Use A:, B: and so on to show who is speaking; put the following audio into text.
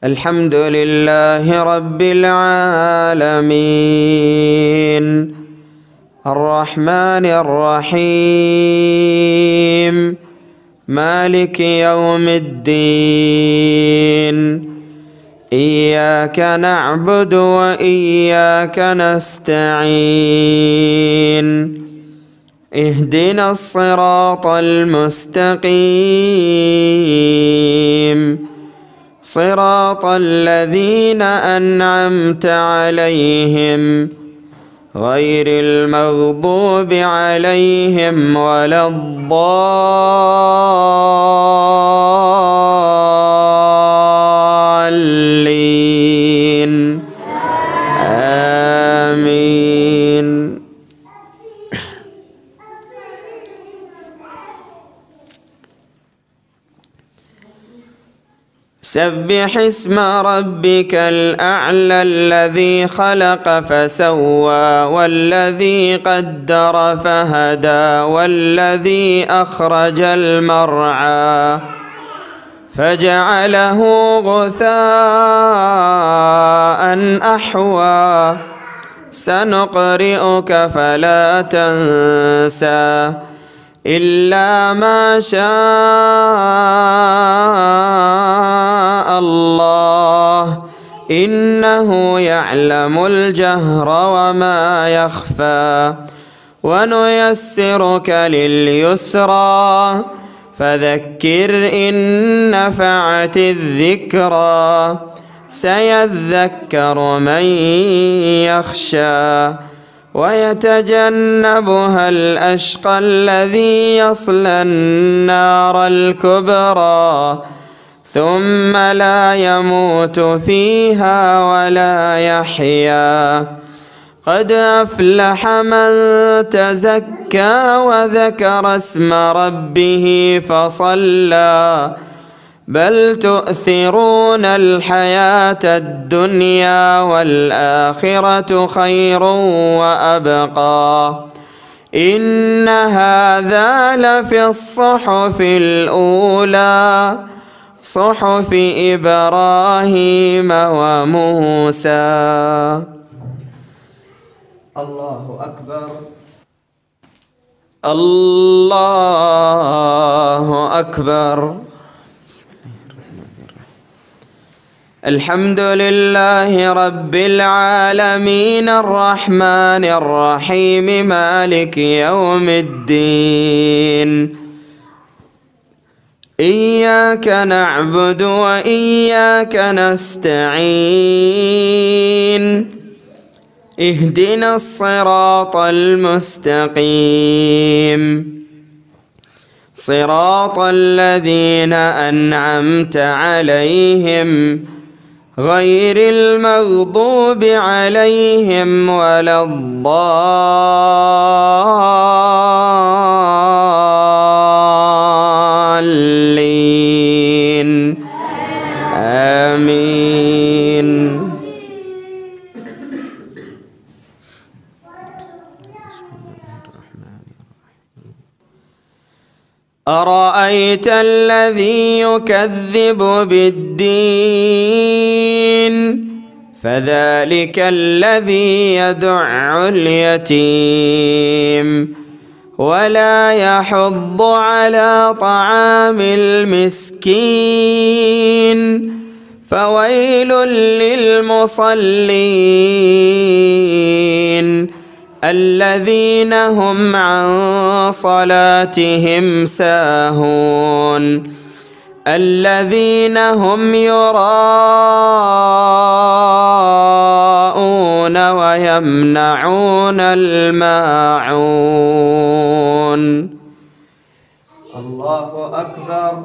A: الحمد لله رب العالمين الرحمن الرحيم مالك يوم الدين إياك نعبد وإياك نستعين اهدنا الصراط المستقيم صراط الذين أنعمت عليهم غير المغضوب عليهم ولا الضالين آمين. سبح اسم ربك الأعلى الذي خلق فسوى والذي قدر فهدى والذي أخرج المرعى فجعله غثاء أحوى سنقرئك فلا تنسى إلا ما شاء الله إنه يعلم الجهر وما يخفى ونيسرك لليسرى فذكر إن نفعت الذكرى سيذكر من يخشى ويتجنبها الأشقى الذي يصلى النار الكبرى ثم لا يموت فيها ولا يحيا قد أفلح من تزكى وذكر اسم ربه فصلى بل تؤثرون الحياة الدنيا والآخرة خير وأبقى إن هذا لفي الصحف الأولى صحف إبراهيم وموسى. الله أكبر الله أكبر. الحمد لله رب العالمين الرحمن الرحيم مالك يوم الدين إياك نعبد وإياك نستعين اهدنا الصراط المستقيم صراط الذين أنعمت عليهم غير المغضوب عليهم ولا الضالين آمين. أرأيت الذي يكذب بالدين فذلك الذي يدع اليتيم ولا يحض على طعام المسكين فويل للمصلين الذين هم عن صلاتهم ساهون الذين هم يراءون ويمنعون الماعون. الله أكبر.